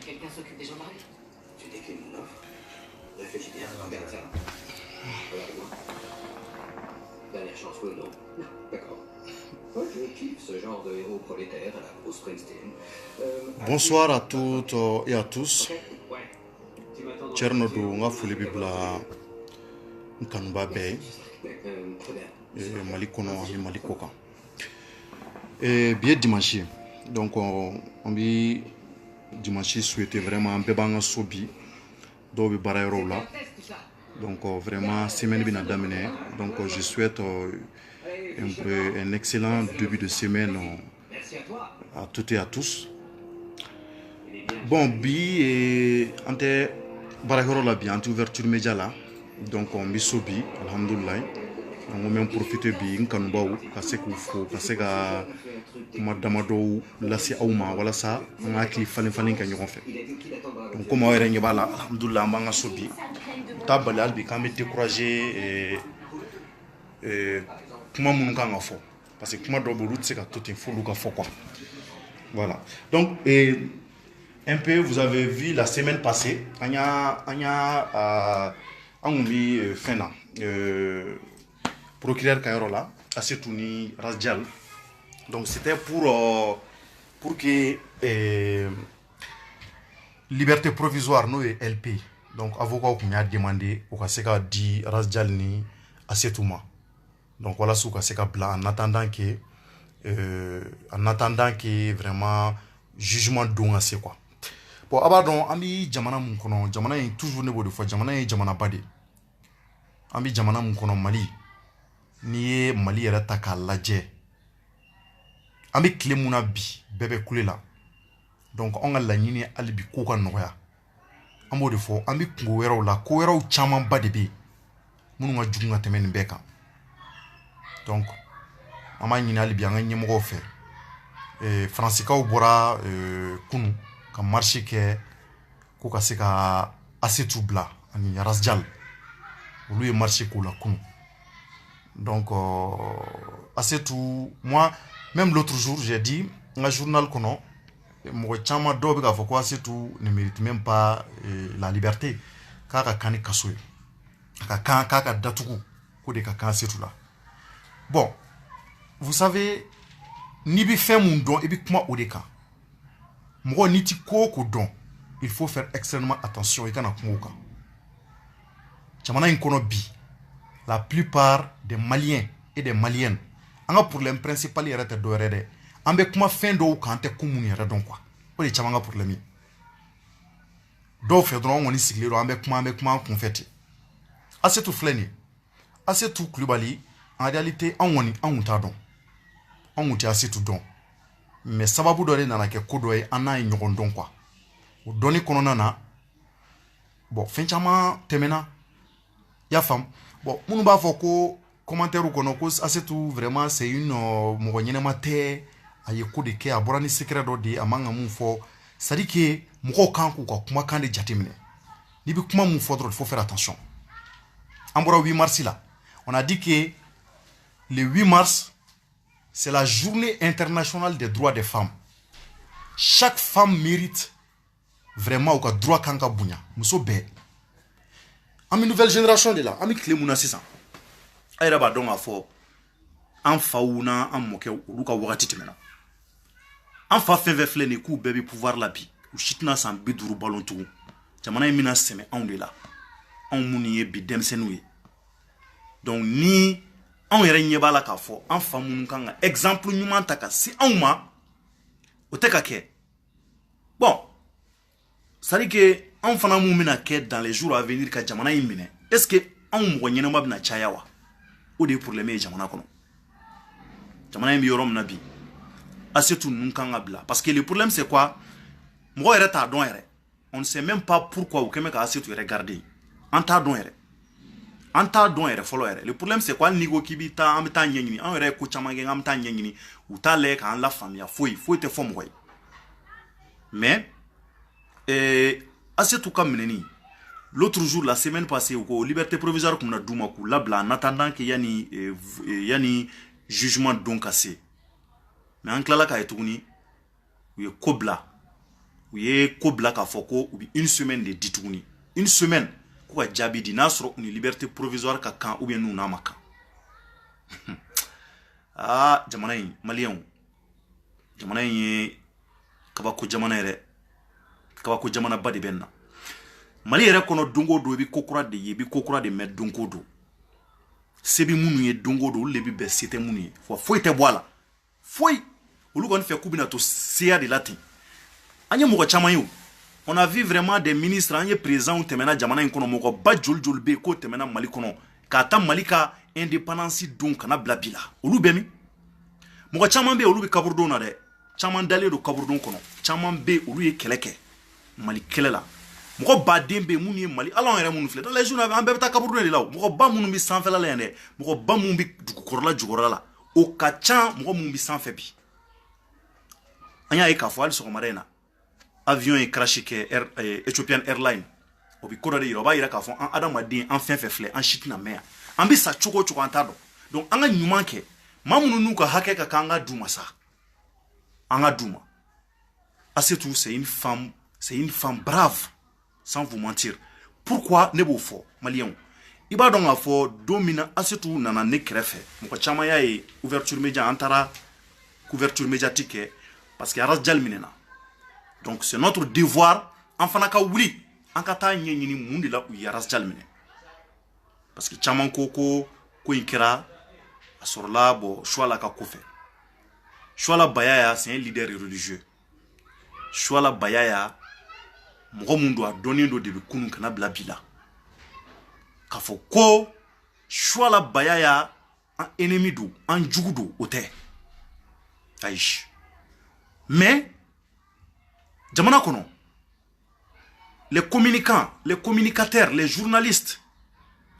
quelqu'un s'occupe des gens de la rue. Tu déclines mon offre. Réfléchis bien, regarde ça. Regarde-moi. Dernière chance, oui ou non? Non. D'accord. Moi, je kiffe ce genre de héros prolétaire à la Bruce Springsteen. Bonsoir à toutes et à tous. Ok, ouais. Tu m'attends dans Tcherno la do voiture, nga je fuli vais bibla nkanuba be très bien. Mali kono ni Mali koka. Et bien dimanche. Donc on bi dimanche souhaiter vraiment bebanga sobi do bi barayro là. Donc vraiment semaine bina damine. Donc je souhaite un excellent début de semaine à toutes et à tous. Bon, bi ante barakoro la bi ante ouverture média là. Donc on bi sobi alhamdulillah. On même profiter bi nkan baw ka se ku fo ka se ka kuma damado lasi awma wala sa on a kli fani ka ñoxon fe. Donc comme on est bala alhamdulillah ma nga sobi tabali albi ka me décourager kuma mun ka nga fo parce que kuma do bo lut se ka tout fo lu ka fo quoi. Voilà. Donc un peu, vous avez vu la semaine passée, Anya Angumi Fena, procureur Kayola, Asetouni Rasdjal. Donc c'était pour que liberté provisoire nous et LP. Donc avocat qui m'a demandé au Kaseka di Rasdjal ni Asetouma. Donc voilà ce Kaseka blanc en attendant que vraiment jugement don assez quoi. Bon, abadon, ami jamana mun kono, jamana est toujours nebo de fois, jamana est jamana bade. Ami jamana mun kono Mali, niye Mali yɛrɛ ta k'a lajɛ. Ami kile mun na bi, bɛɛ bɛ kule la. Donc an ka laɲini hali bi ko ka nɔgɔya. An b'o de fɔ, an bi kungo wɛrɛw la, ko wɛrɛw caman ba de bɛ yen. Minnu ka jugu ka tɛmɛ nin bɛɛ kan. Donc an b'a ɲini hali bi an ka ɲɛmɔgɔw fɛ. Faransikaw bɔra kunu ka marché kɛ ko ka se ka Asetu bla ani Rasdjal olu ye marché ko la kunu. Donc Asetu, moi même l'autre jour j'ai dit un journal kono mo chama do be ka fɔ ko Asetu ne mérite même pas la liberté kaka kani kaso ye kaka datugu ko de ka kan Asetu la. Bon, vous savez ni bi fɛn mun dɔn i bi kuma o de kan. Mɔgɔ ni ti ko ko dɔn, il faut faire extrêmement attention i kana kuma o kan. Jamana in kɔnɔ bi, la plupart des Maliens et des Maliennes, an ka problème principal yɛrɛ tɛ dɔ wɛrɛ dɛ. An bɛ kuma fɛn dɔw kan an tɛ ko mun yɛrɛ dɔn quoi. O de caman ka problème ye. Dɔw fɛ dɔrɔn an kɔni sigilen don an bɛ kuma an kunfɛ ten. Asetu filɛ nin ye. Asetu Kulibali en réalité an kɔni an kun t'a dɔn. An kun tɛ Asetu dɔn. Mais sababu dɔ de nana kɛ ko dɔ ye an n'a ye ɲɔgɔn dɔn quoi. O dɔnni kɔnɔna na bon fɛn caman tɛmɛna. Y'a faamu. Bon minnu b'a fɔ ko commentaire kɔnɔ ko Asetu vraiment c'est une mɔgɔ ɲɛnama tɛ a ye ko de kɛ a bɔra ni secret dɔ de ye a man ka mun fɔ. C'est à dire que mɔgɔw kan k'u ka kumakan de jateminɛ. N'i bɛ kuma mun fɔ dɔrɔn il faut faire attention. An bɔra 8 mars la. On a dit que le 8 mars c'est la journée internationale des droits des femmes. Chaque femme mérite vraiment au droit kanka bunya. Muso be. Ami nouvelle génération de là. Ami kle muna sisan. Ayra ba don afo. An fauna an moke olu ka wakati temena. An fa fɛn filɛ ni k'u bɛɛ bɛ pouvoir la bi. U sitina san 50 ballon tugu. Jamana in mina sɛmɛ anw de la. Anw munni ye bi denmisɛnninw ye. Donc ni anw yɛrɛ ɲɛ b'a la k'a fɔ an fa minnu kan ka exemple ɲuman ta ka se anw ma o tɛ ka kɛ. Bon, c'est à dire que anw fana mun bɛna kɛ dans les jours à venir ka jamana in minɛ est-ce que anw mɔgɔ ɲɛnama bɛna caya wa? O de ye problème ye jamana kɔnɔ. Jamana in bɛ yɔrɔ min na bi Asetu ninnu kan ka bila parce que le problème c'est quoi? Mɔgɔ yɛrɛ t'a dɔn yɛrɛ. On ne sait même pas pourquoi u kɛn bɛ ka Asetu yɛrɛ garder. An t'a dɔn yɛrɛ. An t'a dɔn yɛrɛ fɔlɔ yɛrɛ. Le problème c'est quoi? N'i ko k'i bɛ taa an bɛ taa ɲɛɲini an yɛrɛ ye ko caman kɛ an bɛ taa ɲɛɲini u t'a lajɛ k'an lafaamuya foyi tɛ fɔ mɔgɔ ye. Mais Asetu ka minɛni l'autre jour la semaine passée u ko liberté provisoire kun na d'u ma k'u labila en attendant que yani jugement don ka se. Mais an tilala k'a ye tuguni u ye ko bila u ye ko bila k'a fɔ ko u bi une semaine de di tuguni une semaine ko ka jaabi di n'a sɔrɔ u ni liberté provisoire ka kan ou bien n'u n'a ma kan jamana in maliyɛnw jamana in ye kabako jamana yɛrɛ kabako jamana ba de bɛ na Mali yɛrɛ kɔnɔ dongo do i bi ko kura de ye i bi ko kura de mɛn dongo do se bi minnu ye dongo do olu de bi bɛn se tɛ minnu ye foyi tɛ bɔ a la foyi olu kɔni fɛ k'u bɛna to seya de la ten an ye mɔgɔ caman ye o on a vu vraiment des ministres an ye présidents tɛmɛna jamana in kɔnɔ mɔgɔ ba joli joli bɛ yen k'o tɛmɛna Mali kɔnɔ k'a ta Mali ka indépendance don kana bila bi la olu bɛ min mɔgɔ caman bɛ yen olu bɛ kaburudon na dɛ caman dalen don kaburudon kɔnɔ caman bɛ yen olu ye kɛlɛ kɛ Mali kɛlɛ la mɔgɔ baden bɛ yen minnu ye Mali hali an yɛrɛ minnu filɛ dans les journaux an bɛɛ bɛ taa kaburudon de la o mɔgɔ ba minnu bɛ sanfɛla la yan dɛ mɔgɔ ba minnu bɛ dugukɔrɔla jukɔrɔla la o ka ca mɔgɔ minnu bɛ sanfɛ bi an y'a ye k'a fɔ hali sɔgɔmada in na avion ye crash kɛ Ethiopian Airlines o bɛ ko dɔ de yira o b'a yira k'a fɔ an adamaden an fɛn fɛn filɛ an si tɛna mɛn yan an bɛ sa cogo o cogo an t'a dɔn donc an ka ɲuman kɛ maa minnu n'u ka hakɛ ka kan an ka d'u ma sa an ka d'u ma Assetou c'est une femme brave sans vous mentir pourquoi ne b'o fɔ maliyɛnw i b'a dɔn k'a fɔ don min na Assetou nana ne kɛrɛfɛ mɔgɔ caman y'a ye ouverture média an taara couverture médiatique kɛ parce que Aras Jal minɛna donc c'est notre devoir an fana ka wuli an ka taa ɲɛɲini mun de la u ye Aras Jal minɛ parce que caman ko in kɛra a sɔrɔla bon Choila ka kɔfɛ Choila Bayaya c'est un leader religieux Choila Bayaya mɔgɔ mun don a dɔnnen don de bɛ kunun kana bila bi la k'a fɔ ko Choila Bayaya an ennemi don an jugu don o tɛ ayi mais jamana kɔnɔ les communicants les communicateurs les journalistes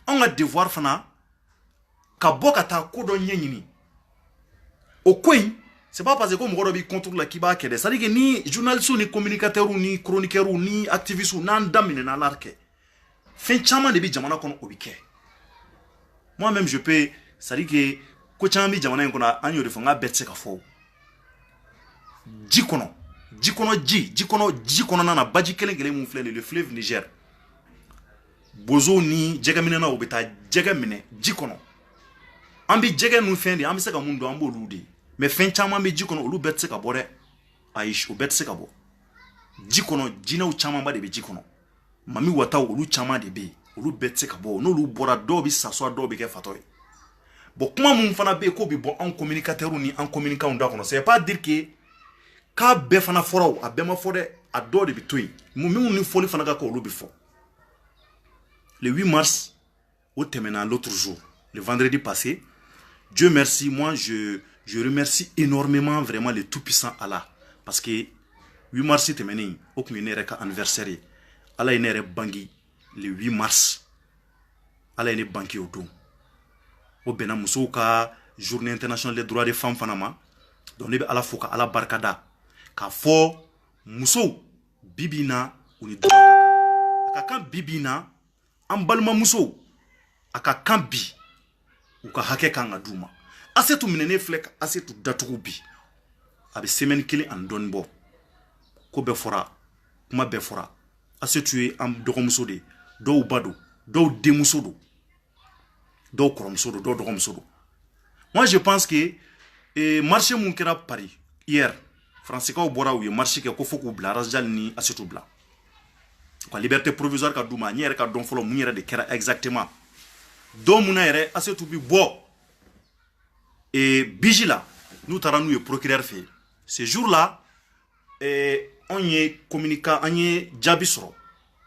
an ka devoir fana ka bɔ ka taa ko dɔ ɲɛɲini o ko in c'est pas parce que ko mɔgɔ dɔ b'i contrôle la k'i b'a kɛ dɛ c'est à dire que ni journalistes ni communicateurs ni chroniqueurs ni activistes n'an daminɛna ala kɛ fɛn caman de bɛ jamana kɔnɔ o bɛ kɛ moi-même je peux c'est à dire que ko caman bɛ jamana in kɔnɔ an y'o de fɔ n k'a bɛɛ tɛ se ka fɔ ji kɔnɔna na baji kelen kelen mun filɛ nin le fleuve Niger bozo ni jɛgɛ minɛna o bɛ taa jɛgɛ minɛ ji kɔnɔ an bɛ jɛgɛ ninnu fɛn de an bɛ se ka mun dɔn an b'olu de mais fɛn caman bɛ ji kɔnɔ olu bɛɛ tɛ se ka bɔ dɛ ayi o bɛɛ tɛ se ka bɔ ji kɔnɔ jinɛw camanba de bɛ ji kɔnɔ mami wataw olu caman de bɛ yen olu bɛɛ tɛ se ka bɔ n'olu bɔra dɔw bɛ sasua dɔw bɛ kɛ fatɔ ye bon kuma mun fana bɛ yen k'o bɛ bɔ an communicateurs ni an communicants da kɔnɔ c'est pas dire que k'a bɛɛ fana fɔra o a bɛɛ ma fɔ dɛ a dɔw de bɛ to yen minnu ni fɔli fana ka kɛ olu bɛ fɔ le 8 mars au tɛmɛna l'autre jour le vendredi passé Dieu merci moi je remercie énormément vraiment le tout-puissant Allah parce que 8 mars tɛmɛnen o tun ye ne yɛrɛ ka anniversaire ye ala ye ne yɛrɛ bangi le 8 mars ala ye ne bangi o don o bɛnna musow ka journée internationale des droits des femmes fana ma donc ne bɛ ala fo ka ala barikada k'a fɔ musow bibi in na u ni droit ka kan bibi in na an balimamusow a ka kan bi u ka hakɛ kan ka d'u ma Assetou minɛnen filɛ ka Assetou datugu bi a bɛ semaine kelen ani dɔɔni bɔ ko bɛɛ fɔra kuma bɛɛ fɔra Assetou ye an dɔgɔmuso de dɔw ba don dɔw denmuso don dɔw kɔrɔmuso don dɔw dɔgɔmuso don moi je pense que marché mun kɛra Paris hier Françaisikaw bɔra u ye marché kɛ ko fo k'u bila Aras Jal ni Assetou bila ka liberté provisoire ka d'u ma n yɛrɛ ka dɔn fɔlɔ mun yɛrɛ de kɛra exactement don mun na yɛrɛ Assetou bi bɔ biji la n'u taara n'u ye procureur fɛ yen ce jour là anw ye communicant an ye jaabi sɔrɔ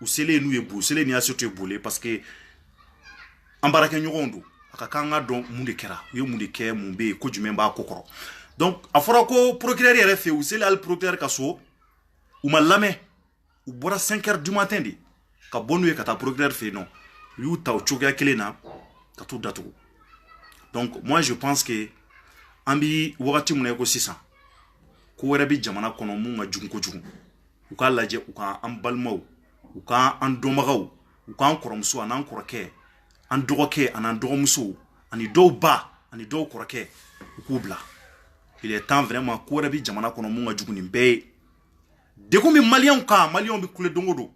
u selen n'u ye bo selen ni Assetou ye bole parce que an baarakɛɲɔgɔnw don a ka kan ka dɔn mun de kɛra u ye mun de kɛ mun bɛ yen ko jumɛn b'a ko kɔrɔ donc a fɔra ko procureur yɛrɛ fɛ yen u selen hali procureur ka so u ma lamɛn u bɔra 5 heures du matin de ka bɔ n'u ye ka taa procureur fɛ yen nɔ u y'u ta o cogoya kelen na ka t'u datugu donc moi je pense que an bi wagati mun na ko sisan ko wɛrɛ bi jamana kɔnɔ mun ka jugu kojugu u k'a lajɛ u ka an balimaw u ka an dɔnbagaw u k'an kɔrɔmuso an'an kɔrɔkɛ an dɔgɔkɛ an'an dɔgɔmusow ani dɔw ba ani dɔw kɔrɔkɛ u k'u bila il est temps vraiment ko wɛrɛ bi jamana kɔnɔ mun ka jugu nin bɛɛ ye degun min malien ka malien bi kule dongodo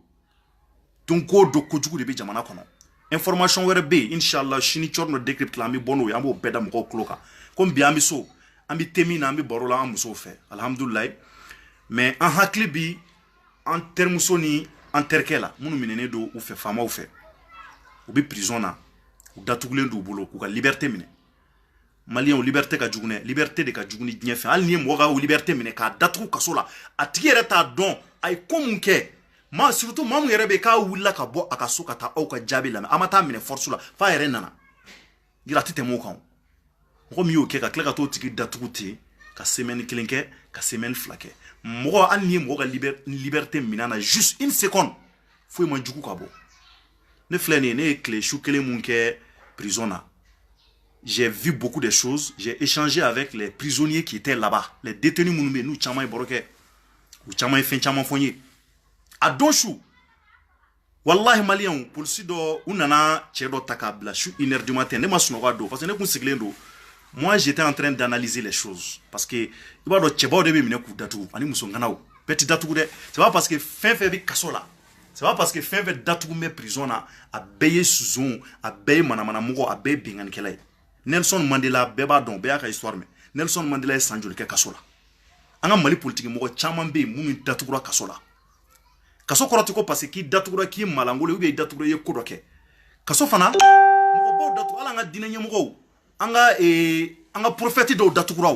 dongo do ko jugu de be jamana kono information were be inshallah shini chorno decrypt la mi bono ya mo beda mo kloka comme bi ambi so ambi temi na ambi borola am so fe alhamdulillah mais en hakli bi en terme soni en terkela munu minene do ou fe fama ou fe ou bi prison na ou datugulen do bolo ou ka liberté mine malien ou liberté ka jugune liberté de ka juguni diefe al ni mo ga ou liberté mine ka datu kasola atigere ta don ay komunke ma surtout mamu yere be ka wula ka bo akaso ka ta o ka jabi la amata mine force la fa yere nana gira tete mo kan ko mi oke ka kleka to tigi datuguti ka semaine kilinke ka semaine flake mo an ni mo ga liberté minana juste une seconde faut man jugu ka bo ne flene ne clé chou kele munke prisona. J'ai vu beaucoup de choses, j'ai échangé avec les prisonniers qui étaient là-bas, les détenus mounoume nous chama boroke ou chama fin chama fonye a donshu wallahi malien pour si do unana chedo takabla chou 1h du matin ne masunoga do parce que ne kun siglendo. Moi j'étais en train d'analyser les choses parce que iba do cheba de be mine ku datu ani musongana o petit datu de c'est pas parce que fin bi kasola. C'est pas parce que fin fait datu me prison na a beye suzon a beye manamana mugo a beye bingan kelay. Nelson Mandela beba don beya ka histoire me Nelson Mandela est sanjul ke kasola anga mali politique mo chaman be munu datukura kasola kaso korati ko parce que datukura ki malangole ube datukura ye kodoke kaso fana mo bo datu ala nga dinanye mo anga prophète do datukura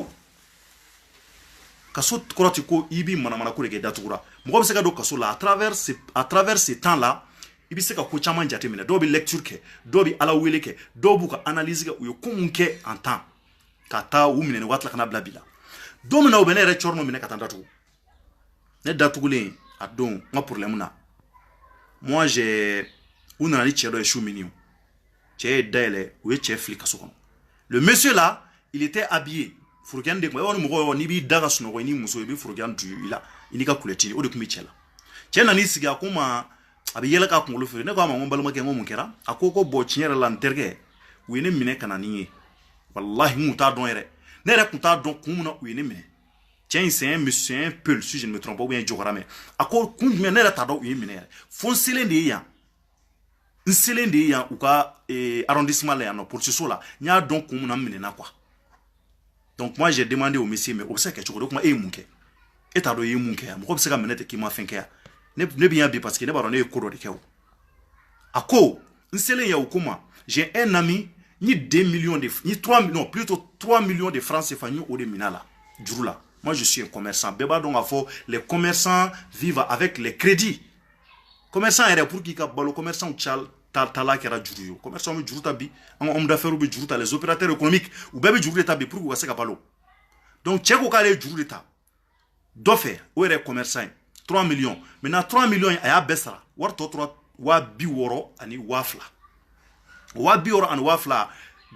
kaso korati ko ibi manamana ko ke datukura mo be se ka do kasola à travers ces temps là ibi se ka ko chaman jate mina do bi lecture ke do bi ala wele ke do bu ka analyse ke u komunke en temps kata u mine ne watla kana blabila do mina u benere chorno mine kata datu ne datu gule adon ma problème na moi j'ai une analyse chedo e chouminiu che dele u che flika so. Le monsieur là il était habillé furgan de ko mo ni bi daga suno ko ni muso bi furgan du ila inika kuleti o de kumi chela chena ni siga kuma abi yela ka kungulu fere ne ko ma ngombalo make ngom kera akoko bo chinyere lan terge wene mine kanani wallahi muta don ere ne re kuta don kumuna wene mine tiens c'est un monsieur un peu si je ne me trompe pas ou bien jogara mais ako kumne ne re ta do wene mine fon silende ya uka arrondissement là no pour ce sola nya don kumuna mine na quoi. Donc moi j'ai demandé au monsieur mais obsa ke choko kuma munke eta do munke ya mo obsa ka menete ki ma fenke ya ne bien bien parce que ne baron ne koro de kew ako nsele ya ukuma j'ai un ami ni 2 millions de ni 3 millions plutôt 3 millions de francs CFA ni au de minala jurula. Moi je suis un commerçant beba donc afo les commerçants vivent avec les crédits commerçant est pour qui ka balo commerçant chal tala kera juru commerçant mu juru tabi en homme d'affaires bi juru ta les opérateurs économiques ou bebe juru tabi pour ko se ka balo donc cheko ka le juru ta do faire ou est commerçant 3 millions. Maintenant 3 millions aya besra warto 3 wa biworo ani wafla. Wa biworo ani wafla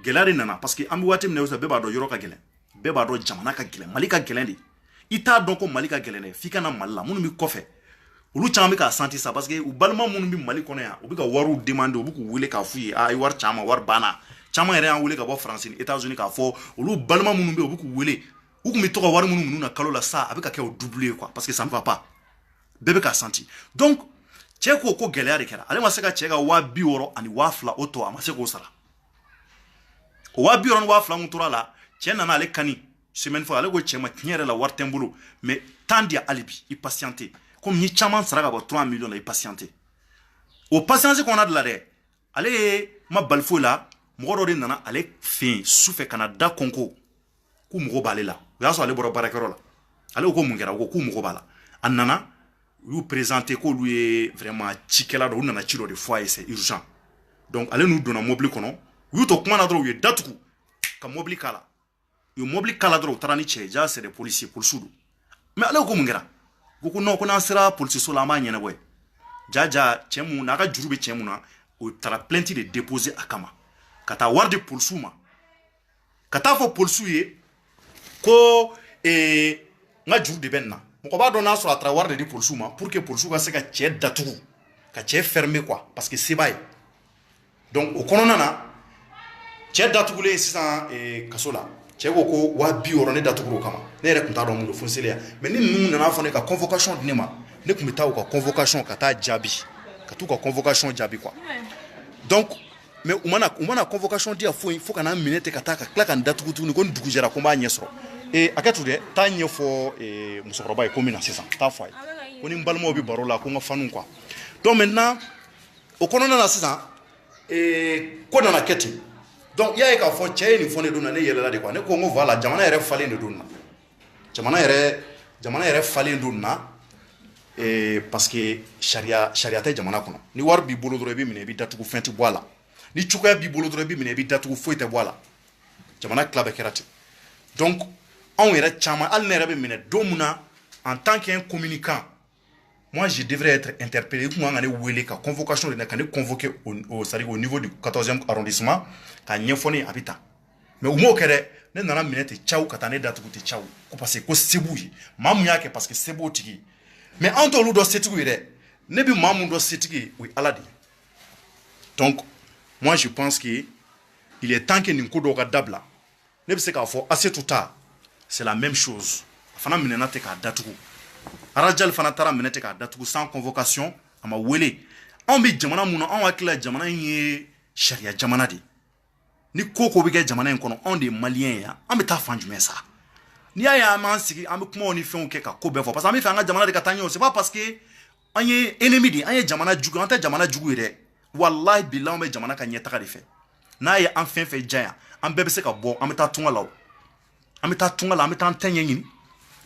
gelari nana parce que ambi watim ne beba do yoro ka gelen. Beba do jamana ka gelen. Malika gelendi. Ita donc malika gelene fika na malla munu mi kofe. Ulu chama ka senti ça parce que u balma munu mi mali kono ya ubika waru demander ubiku wule ka fuyi ay war chama war bana. Chama ere an wule ka bo France ni États-Unis ka fo ulu balma munu bi ubiku wule. Uku mi toka war munu na kalola ça abika ke doubler quoi parce que ça ne va pas. Bébé ka senti donc cheko ko gelea de kera ale maseka cheka wa bioro ani wafla oto amaseko sara wa bioro wafla mutura la chena na ale kani semaine fois ale go chema tinyere la wartembulu mais tandia alibi il patienter comme ni chaman sara ka 3 millions la il patienter au patience qu'on a de la de ale ma balfo la moro de nana ale fin soufe Canada Congo ku mgo balela ya so ale boro barakero la ale ko mungera ko ku mgo bala annana vous présentez que lui est vraiment tchikela do na chiro de fois et c'est urgent donc allez nous donner mobile kono vous to kuma na dro we datuku ka mobile kala yo mobile kala dro tarani cheja c'est des policiers pour sudu mais allez ko mungera ko no ko na sera police so la manya na boy jaja chemu na ka jurube chemu na o tara plenty de déposer akama kata warde pour suma kata fo pour suye ko nga juru de benna moko ba dona sur la travers de pour souma pour que pour souga se ka tche datu ka tche fermé quoi parce que c'est bail donc au konona na tche datu le 600 kasola cɛ ko ko 200 ne datuguro kama ne yɛrɛ kun t'a dɔn mun do fonctionnaire mais ni ninnu nana fɔ ne ka convocation di ne ma ne kun bɛ taa u ka convocation ka taa jaabi ka t'u ka convocation jaabi quoi donc mais u mana convocation di yan fo ka na minɛ ten ka taa ka tila ka n datugu tuguni ko ni dugu jɛra ko n b'a ɲɛ sɔrɔ hakɛto dɛ taa ɲɛfɔ musokɔrɔba ye ko min na sisan taa fɔ a ye ko ni n balimaw bɛ baro la ko n ka fanu quoi donc maintenant o kɔnɔna na sisan ko nana kɛ ten donc i y'a ye k'a fɔ cɛ ye nin fɔ ne don na ne yɛlɛla de quoi ne ko n ko voilà jamana yɛrɛ falen de don na jamana yɛrɛ falen don na parce que sariya tɛ jamana kɔnɔ ni wari b'i bolo dɔrɔn i bɛ minɛ i bɛ datugu fɛn tɛ bɔ a la ni cogoya b'i bolo dɔrɔn i bɛ minɛ i bɛ datugu foyi tɛ bɔ a la jamana tila bɛɛ kɛra ten donc anw yɛrɛ caman hali ne yɛrɛ bɛ minɛ don min na en tant qu'un communicant moi je devrais être interpellé i kun kan ka ne wele ka convocation de na ka ne convoquer c'est-à-dire au niveau du 14e arrondissement ka ɲɛfɔ ne a bɛ ta mais u m'o kɛ dɛ ne nana minɛ ten caw ka taa ne datugu ten caw ko parce que ko se b'u ye maa mun y'a kɛ parce que se b'o tigi mais anw t'olu dɔn setigiw ye dɛ ne bɛ maa mun dɔn setigi ye o ye Ala de ye donc moi je pense que il est temps que nin ko dɔw ka dabila ne bɛ se k'a fɔ Asetu ta c'est la même chose a fana minɛna ten k'a datugu Arajal fana taara minɛ ten k'a datugu sans convocation a ma wele anw bɛ jamana mun na anw hakili la jamana in ye sariya jamana de ye ni ko bɛ kɛ jamana in kɔnɔ anw de ye maliyɛn ye yan an bɛ taa fan jumɛn sa n'i y'a ye an b'an sigi an bɛ kumaw ni fɛnw kɛ ka ko bɛɛ fɔ parce que an bɛ fɛ an ka jamana de ka taa ɲɛ o c'est pas parce que an ye ennemi de an ye jamana jugu an tɛ jamana jugu ye dɛ walahi bilahi an bɛ jamana ka ɲɛtaga de fɛ n'a ye an fɛn fɛn diya yan an bɛɛ bɛ se ka bɔ an bɛ taa tunga la an bɛ taa tunga la an bɛ taa an tɛ ɲɛ ɲini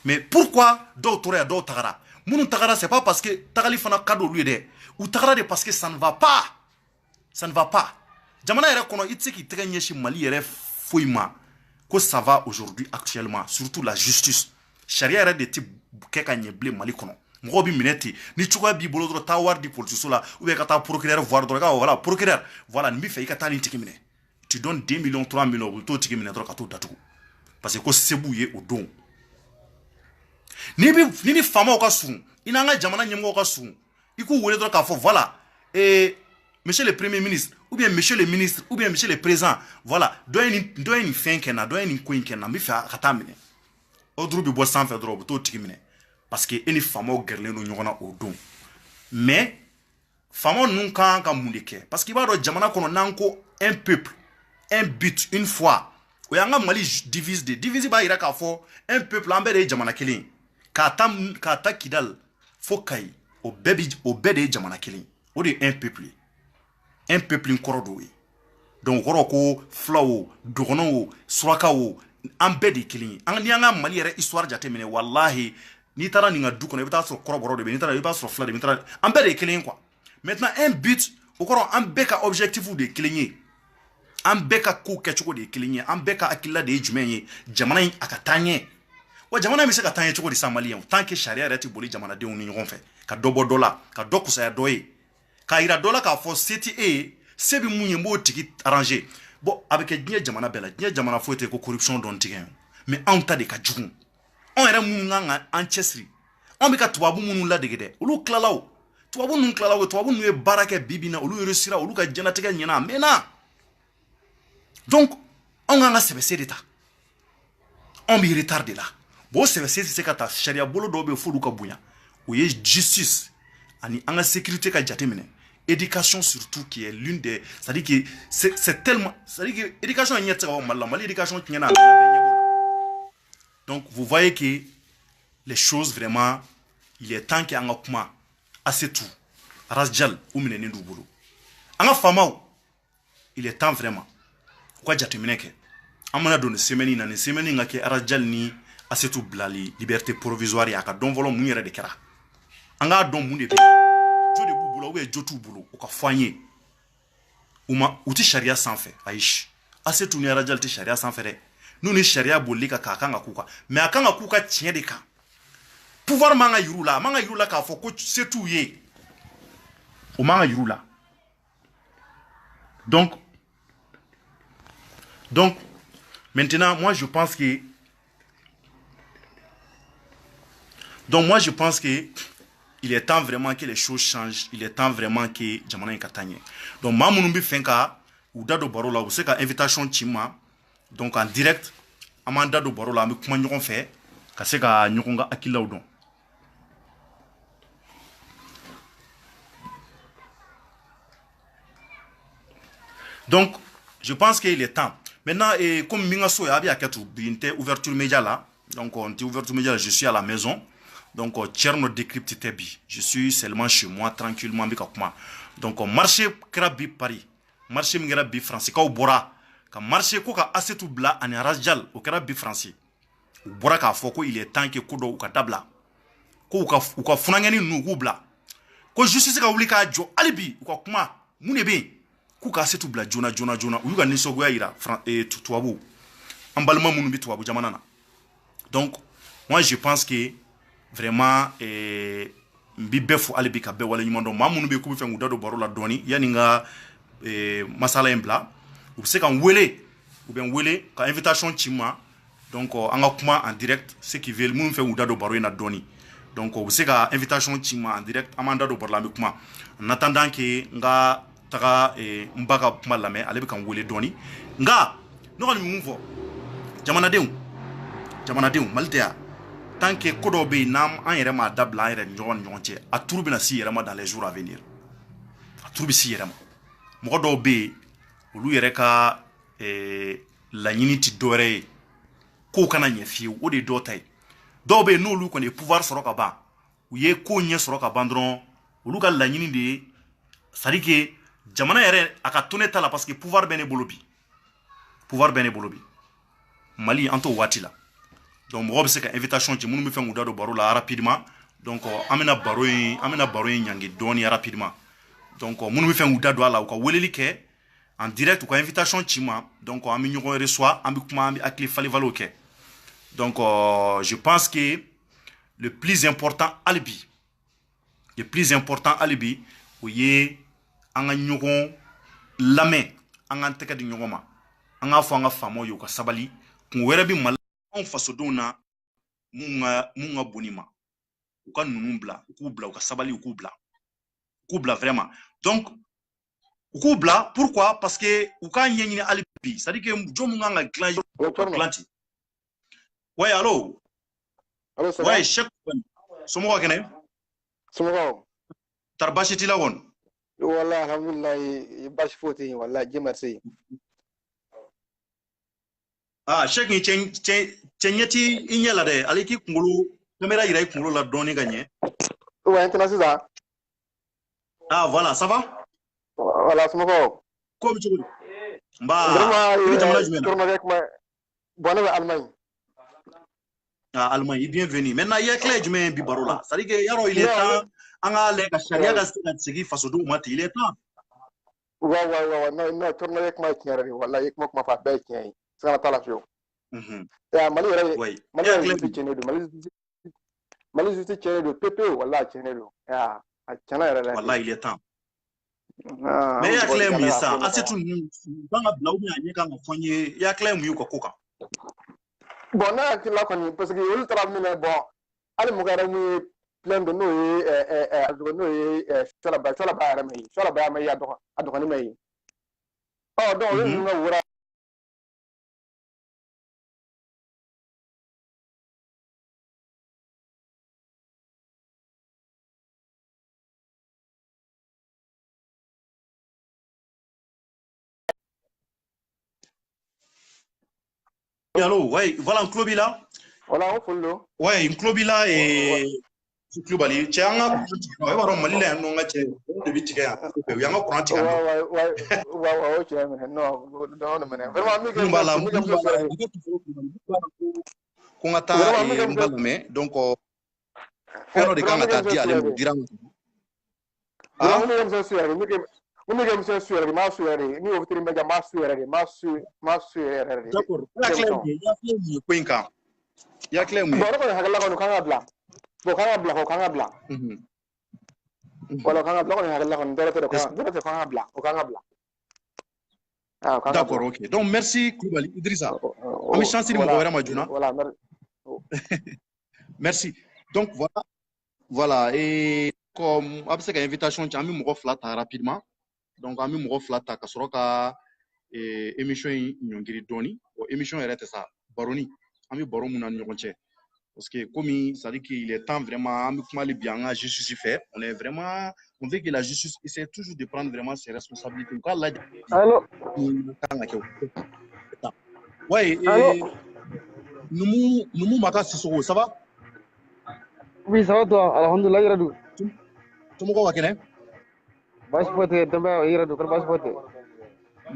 mais pourquoi dɔw tora yan dɔw tagara minnu tagara c'est pas parce que tagali fana ka d'olu ye dɛ u tagara de parce que ça ne va pas jamana yɛrɛ kɔnɔ i tɛ se k'i tɛgɛ ɲɛsin Mali yɛrɛ foyi ma ko ça va aujourd'hui actuellement surtout la justice sariya yɛrɛ de tɛ kɛ ka ɲɛ bilen Mali kɔnɔ mɔgɔw bɛ minɛ ten ni cogoya b'i bolo dɔrɔn taa wari di policiso la ou bien ka taa procureur voir dɔrɔn i ka voilà procureur voilà nin bɛ fɛ i ka taa nin tigi minɛ tu donnes 2 millions 3 millions u bɛ t'o tigi minɛ dɔrɔn ka t'o datugu parce que ko se b'u ye o don ni ni faamaw ka surun i n'an ka jamana ɲɛmɔgɔw ka surun i k'u wele dɔrɔn k'a fɔ voilà monsieur le premier ministre ou bien monsieur le ministre ou bien monsieur le président voilà dɔ ye nin fɛn kɛ n na dɔ ye nin ko in kɛ n na n bɛ fɛ a ka taa minɛ o duru bɛ bɔ sanfɛ dɔrɔn u bɛ t'o tigi minɛ parce que e ni faamaw gɛrɛlen don ɲɔgɔn na o don mais faamaw ninnu kan ka mun de kɛ parce que i b'a dɔn jamana kɔnɔ n'an ko un peuple un but une foi o y'an ka Mali divise b'a jira k'a fɔ un peuple an bɛɛ de ye jamana kelen ye k'a ta Kidal fo Kayi o bɛɛ de ye jamana kelen ye o de ye un peuple ye un peuple kɔrɔ dɔw ye donc kɔrɔ ko fulaw o dɔgɔnɔw o surakaw o an bɛɛ de ye kelen ye ni an ka Mali yɛrɛ histoire jateminɛ wallahi n'i taara nin ka du kɔnɔ i bɛ taa sɔrɔ kɔrɔbɔrɔ de bɛ yen n'i taara i b'a sɔrɔ fila de bɛ yen an bɛɛ de ye kelen ye quoi maintenant un but o kɔrɔ an bɛɛ ka objectif de ye kelen ye an bɛɛ ka kow kɛcogo de ye kelen ye an bɛɛ ka hakilila de ye jumɛn ye jamana in a ka taa ɲɛ wa jamana in bɛ se ka taa ɲɛ cogo di sa maliyɛnw tant que sariya yɛrɛ tɛ boli jamanadenw ni ɲɔgɔn fɛ ka dɔ bɔ dɔ la ka dɔ kusaya dɔ ye k'a yira dɔ la k'a fɔ se tɛ e ye se bɛ mun ye n b'o tigi arranger bon a bɛ kɛ diɲɛ jamana bɛɛ la diɲɛ jamana foyi tɛ ko corruption dɔn tigɛ ye mais anw ta de ka jugu anw yɛrɛ minnu kan ka an cɛsiri anw bɛ ka tubabu minnu ladege dɛ olu tilala o tubabu ninnu tilala o tubabu ninnu ye baara kɛ bi na olu réussira olu ka diɲɛlatigɛ ɲɛna a mɛnna donc anw kan ka sɛbɛse de ta anw bɛ retard de la bon o sɛbɛse tɛ se ka ta sariya bolo dɔw bɛ yen f'olu ka bonya o ye justice ani an ka sécurité ka jateminɛ éducation surtout qui est l'une des c'est-à-dire que c'est tellement c'est-à-dire que éducation ɲɛ tɛ se ka bɔ Mali la Mali éducation tiɲɛna donc vous voyez que les choses vraiment il est temps que an ka kuma Asetu Arajal u minɛnen d'u bolo an ka faamaw il est temps vraiment u ka jateminɛ kɛ an mana don nin semaine in na nin semaine in ka kɛ Arajal ni Asetu bilali liberté provisoire ye a ka dɔn fɔlɔ mun yɛrɛ de kɛra an k'a dɔn mun de bɛ jo de b'u bolo ou bien jo t'u bolo o ka fɔ an ye u tɛ sariya sanfɛ ayi Asetu ni Arajal tɛ sariya sanfɛ dɛ n'u ni sariya bolili kan k'a kan ka k'u kan mais a kan ka k'u ka tiɲɛ de kan pouvoir man ka yir'u la a man ka yir'u la k'a fɔ ko se t'u ye o man ka yir'u la donc maintenant moi je pense que il est temps vraiment que les choses changent il est temps vraiment que jamana in ka taa ɲɛ donc maa minnu bɛ fɛn ka u da don baro la u bɛ se ka invitation ci ma donc en direct amanda do baro la mi kuma ɲɔgɔn fɛ ka se ka ɲɔgɔn ka akilaw dɔn. Donc je pense qu'il est temps maintenant. Et comme mingaso ya bi aketu binte ouverture média là, donc on dit ouverture média, je suis à la maison. Donc tcherno décrypte tebi, je suis seulement chez moi tranquillement bika kuma. Donc marché krabi Paris, marché mingra bi français ka bora ka marché ko ka asetu bla ani rajal o krabi français bora ka foko il est temps que kudo ka dabla ko ka funangani nugu bla ko justice ka wuli ka jo alibi ko kuma munebe ko ka asetu bla jona u ka nisogoya ira tuwabu ambalma munu bi tuwabu jamana na. Donc moi je pense que vraiment mbi befu alibi ka be wala nyimondo mamunu be kubi fengu dado baro la doni yani nga masala embla ou se kan wele ou bien wele ka invitation chima. Donc anga kuma en direct ce qui veut mun fengu dado baro na doni. Donc ou se ka invitation chima en direct amanda do baro la kuma en attendant que nga taga mbaka kuma la me alibi kan wele doni nga no kan mumvo jamana deun maltea. Tant que Kodobe nam en yɛrɛ ma dabla en yɛrɛ ɲɔgɔn cɛ a turu bɛna si yɛrɛ ma dans les jours à venir, a turu bɛ si yɛrɛ ma. Mɔgɔ dɔw bɛ yen olu yɛrɛ ka laɲini ti dɔwɛrɛ ye kow kana ɲɛ fiyewu, o de ye dɔw ta ye. Dɔw bɛ yen n'olu kɔni ye pouvoir sɔrɔ ka ban, u ye ko ɲɛ sɔrɔ ka ban dɔrɔn olu ka laɲini de ye c'est à dire que jamana yɛrɛ a ka to ne ta la parce que pouvoir bɛ ne bolo bi, Mali an t'o waati la. Donc mɔgɔ bɛ se ka invitation ci minnu bɛ fɛn k'u da don baro la rapidement. Donc an bɛna baro in ɲangi dɔɔni rapidement. Donc minnu bɛ fɛn k'u da don a la u ka weleli kɛ en direct, u ka invitation ci ma. Donc an bɛ ɲɔgɔn reçoit, an bɛ kuma, an bɛ hakili fali-faliw kɛ. Donc je pense que le plus important alibi o ye an ka ɲɔgɔn lamɛn, an k'an tɛgɛ di ɲɔgɔn ma, an k'a fɔ an ka faamaw ye u ka sabali. Kun wɛrɛ bɛ Mali an fasodenw na mun ka boni ma, u ka ninnu bila, u k'u bila, u ka sabali, u k'u bila vraiment. Donc u k'u bila pourquoi? Parce que u k'a ɲɛɲini hali bi, c'est à dire que jɔn mun kan ka dilan ten. Ouais, allo ça va? Ouais, Cheikh somɔgɔw kɛnɛ? Somɔgɔw tari baasi t'i la kɔni? Wallahi alhamdulillah baasi foyi tɛ yen wallahi Dieu merci. Ah, Cheikh ni cɛ ɲɛ ti i ɲɛ la dɛ, ale k'i kunkolo caméra yira i kunkolo la dɔɔni ka ɲɛ. Ouais, maintenant sisan. Ah voilà, ça va? Voilà, somɔgɔw. Ko bɛ cogo di? Nba, i bɛ jamana jumɛn na? Tournoi kuma bon ne bɛ Allemagne. Ah, Allemagne, i bienvenue. Maintenant i hakili ye jumɛn ye bi baro la? C'est à dire que yarɔ il est temps an ka lajɛ ka sariya ka se ka segin fasodenw ma ten, il est temps. Ouais, non tournoi kuma ye tiɲɛ yɛrɛ de wallahi kuma fɔ a bɛɛ ye tiɲɛ ye. Siga t'a la fiyewu. Mali yɛrɛ justice tiɲɛnen don, Mali justice tiɲɛnen don pepewu wallahi a tiɲɛnen don. A tiɲɛna yɛrɛ de. Wallahi il est temps. Mais i hakili ye mun ye sisan, Asetu ninnu u kan ka bila ou bien a ɲɛ kan ka fɔ n ye, i hakili ye mun ye u ka ko kan? Bon ne hakili la kɔni parce que olu taara minɛ bon hali mɔgɔ yɛrɛ mun ye plainte don n'o ye Sualaba yɛrɛ ma ye, Sualaba ma ye a dɔgɔnin ma ye. Donc olu ninnu ka wura Allô, ouais, voilà un club là. Voilà, on follow. Ouais, un club là et club ali. Cɛ an ka i b'a dɔn Mali la yan nɔ n ka cɛ de bɛ tigɛ yan. U y'an ka courant tigɛ yan. Ouais, o cɛ minɛ non minɛ. Vraiment min mun b'a la ko n ka taa n ba lamɛn donc fɛn dɔ de kan ka taa di ale ma o dira ma. Ah, mun bɛ muso su yɛrɛ de, m'a su yɛrɛ de, ni o teri bɛ ja m'a su yɛrɛ de, m'a su yɛrɛ de. D'accord. I hakili ye mun ye ko in kan? I hakili ye mun ye? Bon ne kɔni hakilila kɔni kan ka bila. Bon kan ka bila. Voilà kan ka bila kɔni hakilila kɔni dɔrɔn tɛ kan ka bila, o kan ka bila. D'accord, ok. Donc merci Kulibali Idrissa. An bɛ chance di mɔgɔ wɛrɛ ma joona. Voilà. Merci. Donc voilà et comme a bɛ se ka invitation ci an bɛ mɔgɔ fila ta rapidement. Donc an bɛ mɔgɔ fila ta ka sɔrɔ ka émission in ɲɔngiri dɔɔni. Bon émission yɛrɛ tɛ sa baroni an bɛ baro mun na ni ɲɔgɔn cɛ parce que comme ça dit qu'il est temps vraiment an bɛ kuma le bi an ka justice fɛ on est vraiment on veut que la justice essaie toujours de prendre vraiment ses responsabilités u k'a lajɛ mun kan ka kɛ ouais Numu Maka Sissoko ça va oui ça va toi alhamdulillah Yiradu somɔgɔw ka kɛnɛ baasi foyi tɛ denbaya Yiradu kɔni baasi foyi tɛ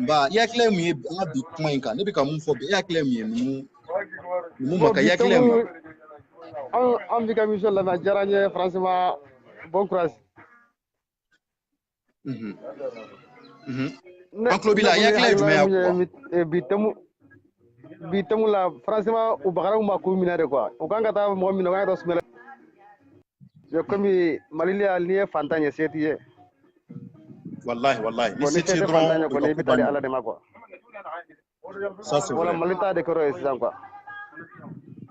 Ba i hakili ye mun ye an ka bi kuma in kan ne bɛ ka mun fɔ bi i hakili ye mun ye Numu Maka i hakili ye mun ye an bɛ ka émission lamɛn a diyara n ye franchement bon courage an tulo b'i la i hakili ye jumɛn ye bi temu la franchement u bagara ma ko minɛ de quoi u kan ka taa mɔgɔ minɛ u kan ka taa sumɛlɛ je comme Mali la ni ye fantan ye se t'i ye wallahi ni se tɛ fantan ye kɔni i bɛ taa di Ala de ma quoi ça c'est voilà vrai Mali ta de kɔrɔ ye sisan quoi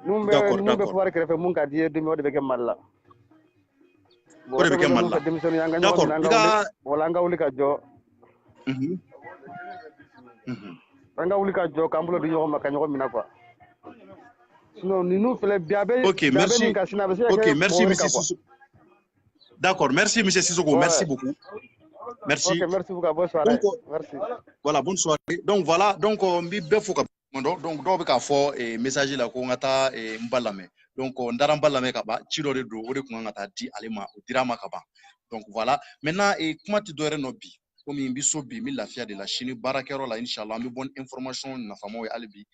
mun bɛ pouvoir kɛrɛfɛ mun ka di ye demi o de bɛ kɛ Mali la o de bɛ kɛ Mali la denmisɛnninw an ka ɲɔgɔn minɛ an ka wuli ka jɔ an ka wuli ka jɔ k'an bolo di ɲɔgɔn ma ka ɲɔgɔn minɛ quoi sinon ninnu filɛ bi a bɛ min ka sini a bɛ se ka kɛ merci monsieur Sissoko d'accord merci monsieur Sissoko merci beaucoup merci ok merci beaucoup bonne soirée merci voilà bonne soirée donc voilà donc n bɛ bɛɛ fo ka donc dɔw bɛ k'a fɔ message la ko n ka taa n ba lamɛn donc n taara n ba lamɛn ka ban ci dɔ de don o de kun kan ka taa di ale ma o dira ma ka ban donc voilà maintenant kuma tɛ dɔwɛrɛ nɔ bi komi n bɛ so bi n bɛ lafiya de la sini baarakɛyɔrɔ la inshallah an bɛ bɔ ni information nafamaw ye hali bi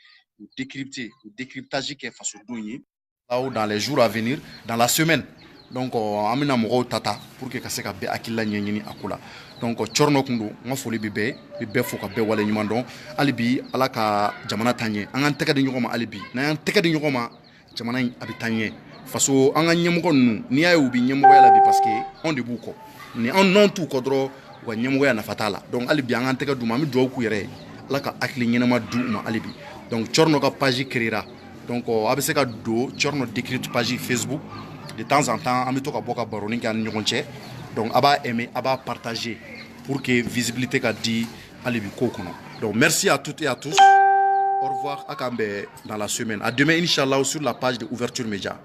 u décrypter u décryptage kɛ fasodenw ye dans les jours à venir dans la semaine donc an bɛna mɔgɔw ta pour que ka se ka bɛɛ hakilila ɲɛɲini a ko la donc cɔrɔnɔ kun don n ka foli bɛ bɛɛ bɛ bɛɛ fo ka bɛɛ wale ɲuman dɔn hali bi ala ka jamana taa ɲɛ an k'an tɛgɛ di ɲɔgɔn ma hali bi n'an y'an tɛgɛ di ɲɔgɔn ma jamana in a bɛ taa ɲɛ faso an ka ɲɛmɔgɔ ninnu n'i y'a ye u bɛ ɲɛmɔgɔya la bi parce que anw de b'u kɔ ni anw t'u kɔ dɔrɔn u ka ɲɛmɔgɔya nafa t'a la donc hali bi an k'an tɛgɛ d'u ma an bɛ dugawu k'u yɛrɛ ye ala ka hakili ɲɛnama di u ma hali bi donc cɔrɔnɔ ka page créera donc a bɛ se ka don cɔrɔnɔ décrypte page Facebook de temps en temps an bɛ to ka bɔ ka baroni kɛ an ni ɲɔgɔn cɛ donc a b'a aimer a b'a partager pour que visibilité ka di hali bi kow kɔnɔ donc merci à toutes et à tous au revoir a k'an bɛn dans la semaine à demain inchallah sur la page de Ouverture Média.